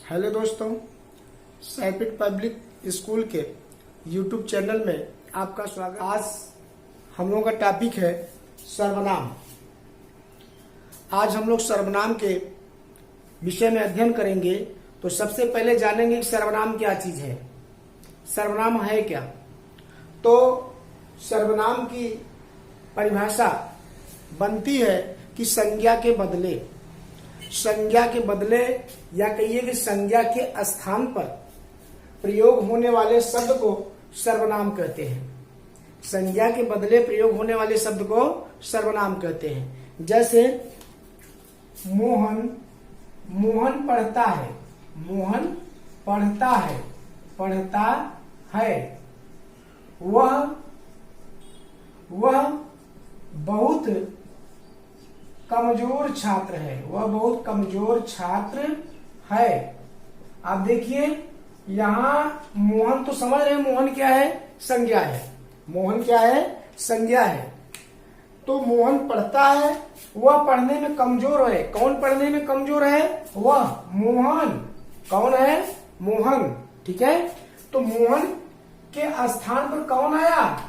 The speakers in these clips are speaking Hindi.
हेलो दोस्तों, सैपिट पब्लिक स्कूल के यूट्यूब चैनल में आपका स्वागत। आज हम लोगों का टॉपिक है सर्वनाम। आज हम लोग सर्वनाम के विषय में अध्ययन करेंगे। तो सबसे पहले जानेंगे कि सर्वनाम क्या चीज है, सर्वनाम है क्या। तो सर्वनाम की परिभाषा बनती है कि संज्ञा के बदले या कहिए कि संज्ञा के स्थान पर प्रयोग होने वाले शब्द को सर्वनाम कहते हैं। संज्ञा के बदले प्रयोग होने वाले शब्द को सर्वनाम कहते हैं। जैसे मोहन पढ़ता है, मोहन पढ़ता है, पढ़ता है। वह बहुत कमजोर छात्र है, वह बहुत कमजोर छात्र है। आप देखिए यहाँ मोहन तो समझ रहे हैं, मोहन क्या है, संज्ञा है। मोहन क्या है, संज्ञा है। तो मोहन पढ़ता है, वह पढ़ने में कमजोर है। कौन पढ़ने में कमजोर है, वह मोहन। कौन है, मोहन। ठीक है। तो मोहन के स्थान पर कौन आया,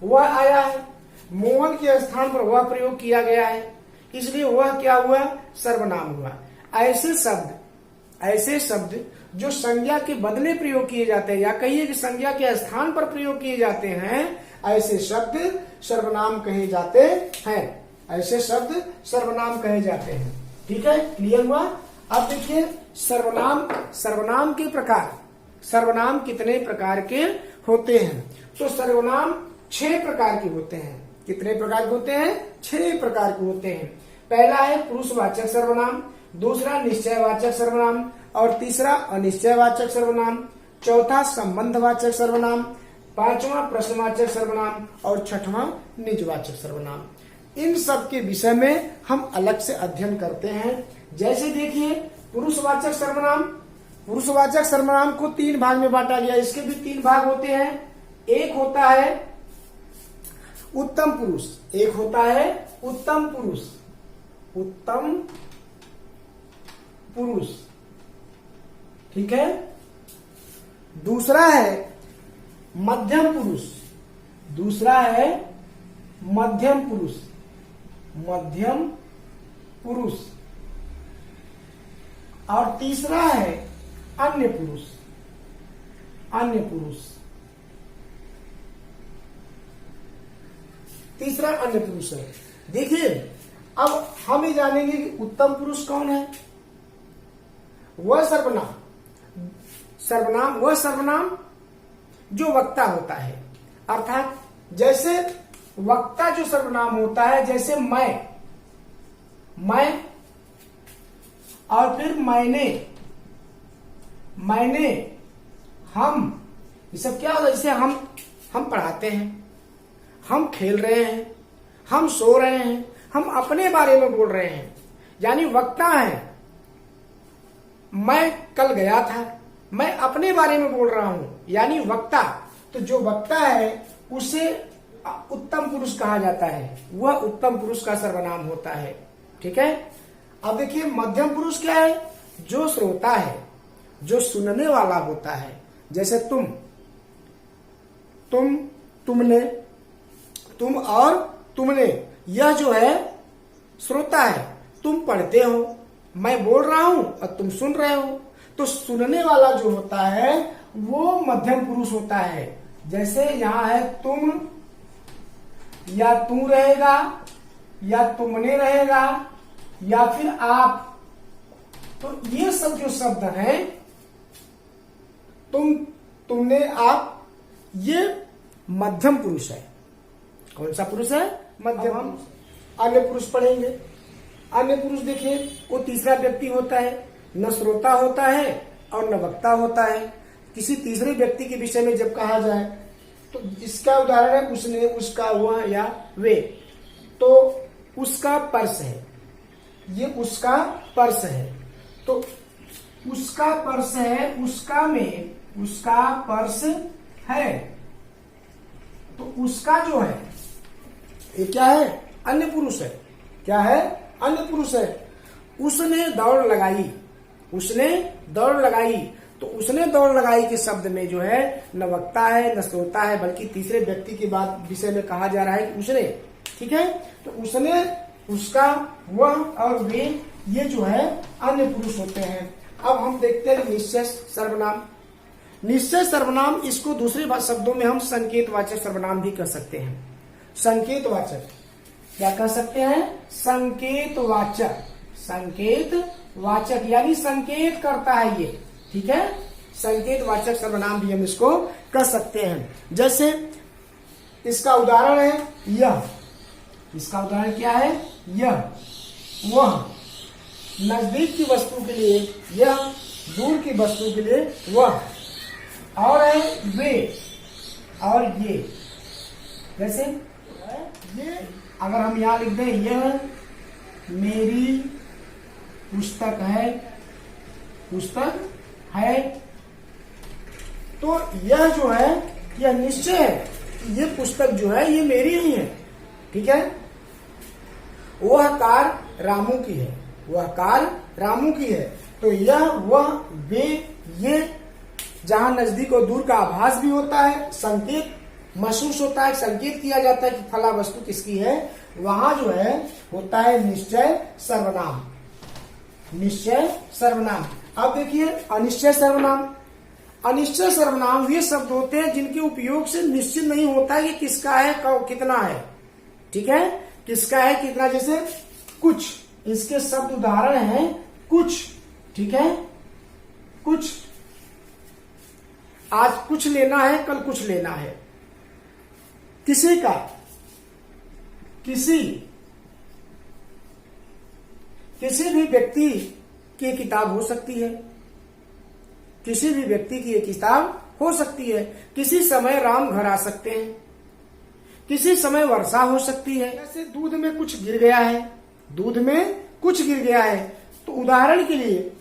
वह आया है। मोहन के स्थान पर वह प्रयोग किया गया है, इसलिए वह क्या हुआ, सर्वनाम हुआ। ऐसे शब्द जो संज्ञा के बदले प्रयोग किए जाते हैं या कहिए कि संज्ञा के स्थान पर प्रयोग किए जाते हैं, ऐसे शब्द सर्वनाम कहे जाते हैं। ऐसे शब्द सर्वनाम कहे जाते हैं। ठीक है, क्लियर हुआ। अब देखिए सर्वनाम के प्रकार। सर्वनाम कितने प्रकार के होते हैं? तो सर्वनाम 6 प्रकार के होते हैं। कितने प्रकार के होते हैं? 6 प्रकार के होते हैं। पहला है पुरुषवाचक सर्वनाम, दूसरा निश्चयवाचक सर्वनाम, और तीसरा अनिश्चयवाचक सर्वनाम, चौथा संबंधवाचक सर्वनाम, पांचवा प्रश्नवाचक सर्वनाम और छठवां निजवाचक सर्वनाम। इन सब के विषय में हम अलग से अध्ययन करते हैं। जैसे देखिए पुरुषवाचक सर्वनाम, पुरुषवाचक सर्वनाम को 3 भाग में बांटा गया। इसके भी 3 भाग होते हैं। एक होता है उत्तम पुरुष, एक होता है उत्तम पुरुष, उत्तम पुरुष। ठीक है। दूसरा है मध्यम पुरुष, दूसरा है मध्यम पुरुष, मध्यम पुरुष। और तीसरा है अन्य पुरुष, अन्य पुरुष। तीसरा अन्य पुरुष है। देखिए अब हम ये जानेंगे कि उत्तम पुरुष कौन है। वह सर्वनाम जो वक्ता होता है, अर्थात जैसे वक्ता जो सर्वनाम होता है, जैसे मैं और फिर मैंने, हम, ये सब क्या होता है? जैसे हम पढ़ाते हैं, हम खेल रहे हैं, हम सो रहे हैं, हम अपने बारे में बोल रहे हैं, यानी वक्ता है। मैं कल गया था, मैं अपने बारे में बोल रहा हूं, यानी वक्ता। तो जो वक्ता है उसे उत्तम पुरुष कहा जाता है, वह उत्तम पुरुष का सर्वनाम होता है। ठीक है। अब देखिए मध्यम पुरुष क्या है? जो श्रोता है, जो सुनने वाला होता है। जैसे तुमने, तुम और तुमने, यह जो है श्रोता है। तुम पढ़ते हो, मैं बोल रहा हूं और तुम सुन रहे हो। तो सुनने वाला जो होता है वो मध्यम पुरुष होता है। जैसे यहां है तुम, या तू रहेगा, या तुमने रहेगा, या फिर आप। तो ये सब जो शब्द हैं, तुमने, आप, ये मध्यम पुरुष है। कौन सा पुरुष है? मध्यम पुरुष। अन्य पुरुष पढ़ेंगे। अन्य पुरुष देखिए वो तीसरा व्यक्ति होता है, न श्रोता होता है और न वक्ता होता है। किसी तीसरे व्यक्ति के विषय में जब कहा जाए तो इसका उदाहरण है उसने, उसका, वह या वे। तो उसका पर्स है, ये उसका पर्स है। तो उसका पर्स है, उसका में उसका पर्स है। तो उसका जो है ये क्या है? अन्य पुरुष है। क्या है? अन्य पुरुष है। उसने दौड़ लगाई, उसने दौड़ लगाई, तो उसने दौड़ लगाई के शब्द में जो है न वक्ता है न श्रोता है, बल्कि तीसरे व्यक्ति की बात विषय में कहा जा रहा है कि उसने, ठीक है। तो उसने, उसका, वह और वे, ये जो है अन्य पुरुष होते हैं। अब हम देखते हैं निश्चय सर्वनाम। निश्चय सर्वनाम, इसको दूसरे शब्दों में हम संकेतवाचक सर्वनाम भी कह सकते हैं। संकेतवाचक क्या कह सकते हैं? संकेतवाचक। संकेतवाचक यानी संकेत करता है ये, ठीक है। संकेतवाचक सर्वनाम भी हम इसको कह सकते हैं। जैसे इसका उदाहरण है यह। इसका उदाहरण क्या है? यह। वह। नजदीक की वस्तु के लिए यह, दूर की वस्तु के लिए वह। और है वे और ये। जैसे ये अगर हम यहां लिख दें यह मेरी पुस्तक है, पुस्तक है, तो यह जो है यह निश्चय है, ये पुस्तक जो है ये मेरी ही है, ठीक है। वह कार रामू की है, वह कार रामू की है। तो यह, वह, वे, ये, जहां नजदीक और दूर का आभास भी होता है, संकेत महसूस होता है, संकेत किया जाता है कि फला वस्तु किसकी है, वहां जो है होता है निश्चय सर्वनाम। निश्चय सर्वनाम। अब देखिए अनिश्चय सर्वनाम। अनिश्चय सर्वनाम वे शब्द होते हैं जिनके उपयोग से निश्चित नहीं होता है कि किसका है, कितना है, ठीक है, किसका है कितना। जैसे कुछ, इसके शब्द उदाहरण हैं कुछ, ठीक है। कुछ, आज कुछ लेना है, कल कुछ लेना है। किसी का, किसी भी व्यक्ति की किताब हो सकती है, किसी भी व्यक्ति की एक किताब हो सकती है। किसी समय राम घर आ सकते हैं, किसी समय वर्षा हो सकती है। जैसे दूध में कुछ गिर गया है, दूध में कुछ गिर गया है, तो उदाहरण के लिए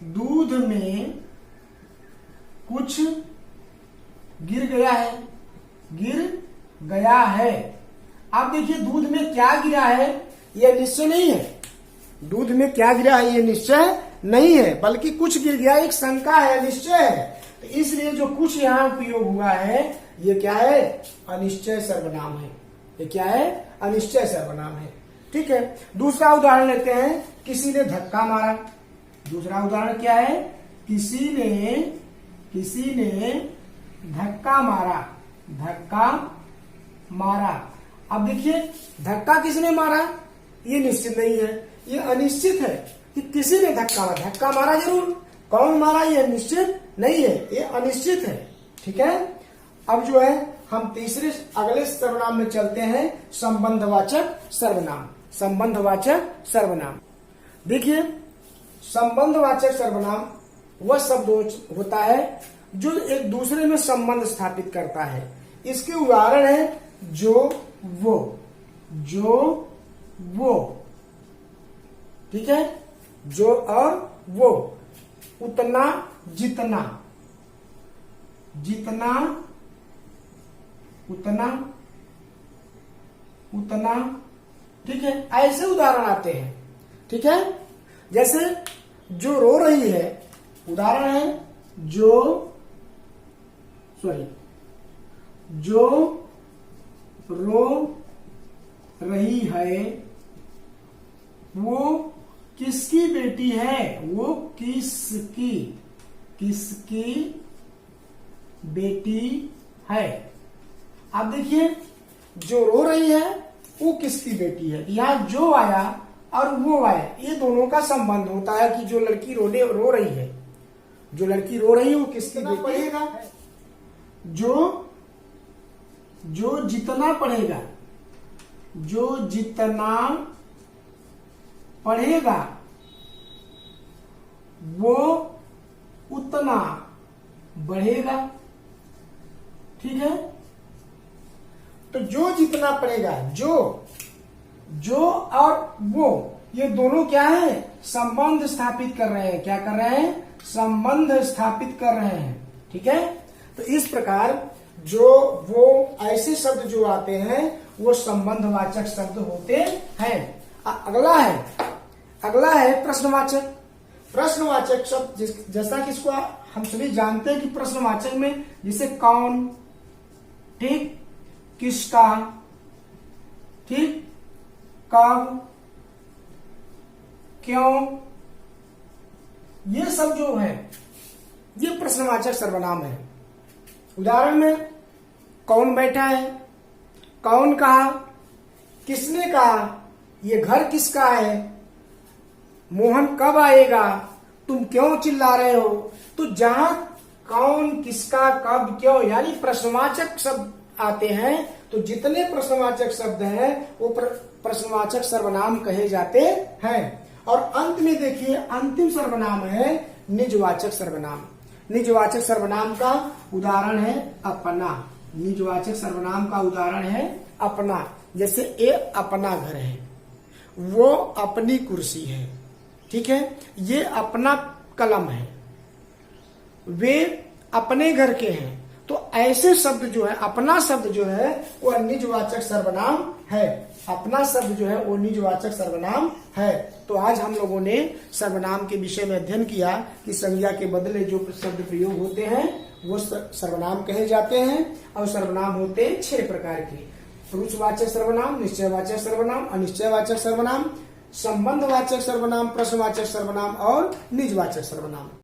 दूध में कुछ गिर गया है, गिर गया है। आप देखिए दूध में क्या गिरा है यह निश्चय नहीं है, दूध में क्या गिरा है ये निश्चय नहीं है, बल्कि कुछ गिर गया एक शंका है, निश्चय है। तो इसलिए जो कुछ यहाँ उपयोग हुआ है ये क्या है? अनिश्चय सर्वनाम है। ये क्या है? अनिश्चय सर्वनाम है, ठीक है। दूसरा उदाहरण लेते हैं, किसी ने धक्का मारा। दूसरा उदाहरण क्या है? किसी ने धक्का मारा, धक्का मारा। अब देखिए धक्का किसने मारा ये निश्चित नहीं है, ये अनिश्चित है कि किसी ने धक्का मारा। धक्का मारा जरूर, कौन मारा ये निश्चित नहीं है, ये अनिश्चित है, ठीक है। अब जो है हम तीसरे अगले सर्वनाम में चलते हैं, संबंधवाचक सर्वनाम। संबंधवाचक सर्वनाम, देखिए संबंधवाचक सर्वनाम वह शब्द होता है जो एक दूसरे में संबंध स्थापित करता है। इसके उदाहरण है जो, वो, जो, वो, ठीक है। जो और वो। उतना, जितना, जितना, उतना, उतना, ठीक है। ऐसे उदाहरण आते हैं, ठीक है। जैसे जो रो रही है, उदाहरण है जो रो रही है वो किसकी बेटी है? वो किसकी बेटी है। अब देखिए जो रो रही है वो किसकी बेटी है। यहाँ जो आया और वो आया, ये दोनों का संबंध होता है कि जो लड़की रो रही है, जो लड़की रो रही है वो किसकी बेटी पढ़ेगा। जो जितना पढ़ेगा, जो जितना पढ़ेगा वो उतना बढ़ेगा, ठीक है। तो जो जितना पढ़ेगा, जो और वो, ये दोनों क्या है? संबंध स्थापित कर रहे हैं। क्या कर रहे हैं? संबंध स्थापित कर रहे हैं, ठीक है। तो इस प्रकार जो, वो, ऐसे शब्द जो आते हैं वो संबंधवाचक शब्द होते हैं। अगला है अगला है प्रश्नवाचक। प्रश्नवाचक शब्द जैसा कि इसको हम सभी जानते हैं कि प्रश्नवाचक में जैसे कौन, ठीक, किसका, ठीक, कब, क्यों, ये सब जो है ये प्रश्नवाचक सर्वनाम है। उदाहरण में कौन बैठा है, कौन कहा, किसने कहा, ये घर किसका है, मोहन कब आएगा, तुम क्यों चिल्ला रहे हो। तो जहां कौन, किसका, कब, क्यों यानी प्रश्नवाचक शब्द आते हैं तो जितने प्रश्नवाचक शब्द हैं वो प्रश्नवाचक सर्वनाम कहे जाते हैं। और अंत में देखिए अंतिम सर्वनाम है निजवाचक सर्वनाम। निजवाचक सर्वनाम का उदाहरण है अपना। निजवाचक सर्वनाम का उदाहरण है अपना। जैसे ये अपना घर है, वो अपनी कुर्सी है, ठीक है, ये अपना कलम है, वे अपने घर के हैं। तो ऐसे शब्द जो है, अपना शब्द जो है वो निजवाचक सर्वनाम है। अपना शब्द जो है वो निजवाचक सर्वनाम है। तो आज हम लोगों ने सर्वनाम के विषय में अध्ययन किया कि संज्ञा के बदले जो शब्द प्रयोग होते हैं वो सर्वनाम कहे जाते हैं। और सर्वनाम होते हैं 6 प्रकार के: पुरुषवाचक सर्वनाम, निश्चयवाचक सर्वनाम, अनिश्चयवाचक सर्वनाम, संबंधवाचक सर्वनाम, प्रश्नवाचक सर्वनाम और निजवाचक सर्वनाम।